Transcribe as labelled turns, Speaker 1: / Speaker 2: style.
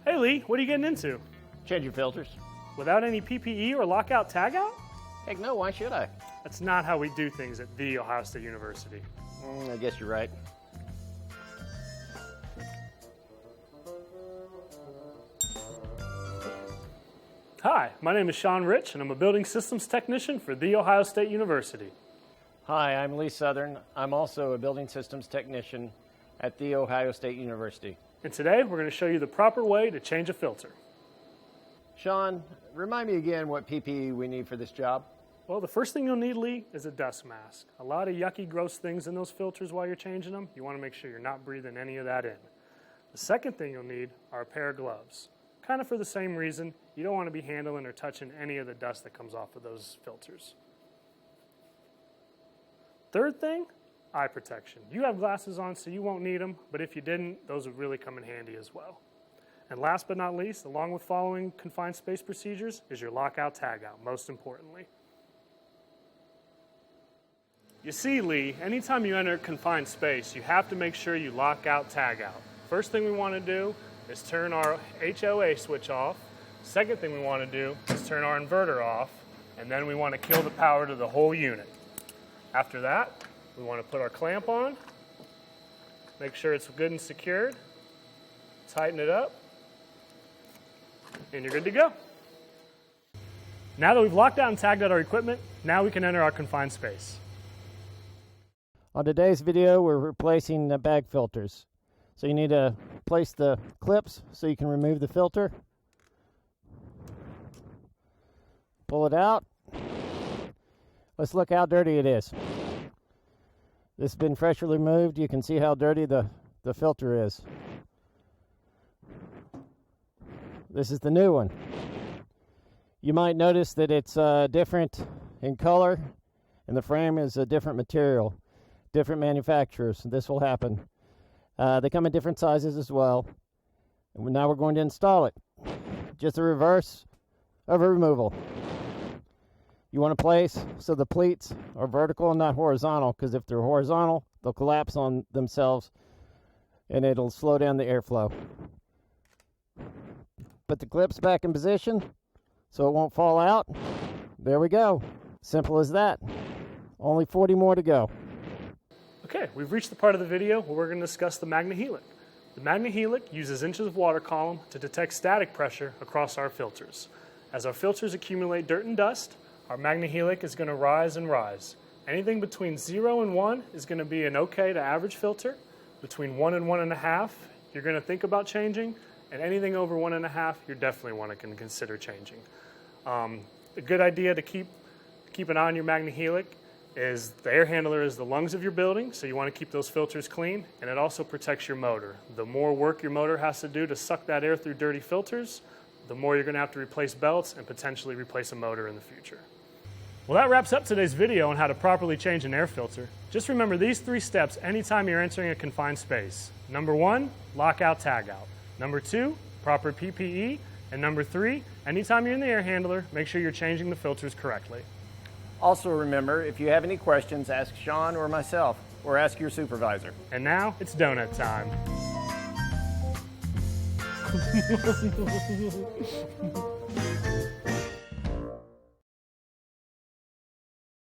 Speaker 1: Hey Lee, what are you getting into?
Speaker 2: Changing filters.
Speaker 1: Without any PPE or lockout tagout?
Speaker 2: Heck no, why should I?
Speaker 1: That's not how we do things at The Ohio State University.
Speaker 2: I guess you're right.
Speaker 1: Hi, my name is Sean Rich, and I'm a building systems technician for The Ohio State University.
Speaker 2: Hi, I'm Lee Southern. I'm also a building systems technician at The Ohio State University.
Speaker 1: And today we're going to show you the proper way to change a filter.
Speaker 2: Sean, remind me again what PPE we need for this job.
Speaker 1: Well, the first thing you'll need, Lee, is a dust mask. A lot of yucky, gross things in those filters while you're changing them. You want to make sure you're not breathing any of that in. The second thing you'll need are a pair of gloves. Kind of for the same reason. You don't want to be handling or touching any of the dust that comes off of those filters. Third thing, eye protection. You have glasses on, so you won't need them, but if you didn't, those would really come in handy as well. And last but not least, along with following confined space procedures, is your lockout tagout, most importantly. You see, Lee, anytime you enter confined space, you have to make sure you lock out tagout. First thing we want to do is turn our HOA switch off. Second thing we want to do is turn our inverter off, and then we want to kill the power to the whole unit. After that, we want to put our clamp on, make sure it's good and secured, tighten it up, and you're good to go. Now that we've locked out and tagged out our equipment, now we can enter our confined space.
Speaker 2: On today's video, we're replacing the bag filters. So you need to place the clips so you can remove the filter. Pull it out. Let's look how dirty it is. This has been freshly removed. You can see how dirty the filter is. This is the new one. You might notice that it's different in color, and the frame is a different material, different manufacturers. This will happen. They come in different sizes as well. And now we're going to install it. Just a reverse of a removal. You want to place so the pleats are vertical and not horizontal, because if they're horizontal, they'll collapse on themselves and it'll slow down the airflow. Put the clips back in position so it won't fall out. There we go. Simple as that. Only 40 more to go.
Speaker 1: Okay, we've reached the part of the video where we're going to discuss the Magnehelic. The Magnehelic uses inches of water column to detect static pressure across our filters. As our filters accumulate dirt and dust, our Magnehelic is going to rise and rise. Anything between 0 and 1 is going to be an okay to average filter. Between 1 and 1.5, you're going to think about changing, and anything over 1.5, you're definitely want to consider changing. A good idea to keep an eye on your Magnehelic is the air handler is the lungs of your building, so you want to keep those filters clean, and it also protects your motor. The more work your motor has to do to suck that air through dirty filters, the more you're going to have to replace belts and potentially replace a motor in the future. Well, that wraps up today's video on how to properly change an air filter. Just remember these 3 steps anytime you're entering a confined space. Number 1, lockout tagout. Number 2, proper PPE. And number 3, anytime you're in the air handler, make sure you're changing the filters correctly.
Speaker 2: Also remember, if you have any questions, ask Sean or myself, or ask your supervisor.
Speaker 1: And now it's donut time.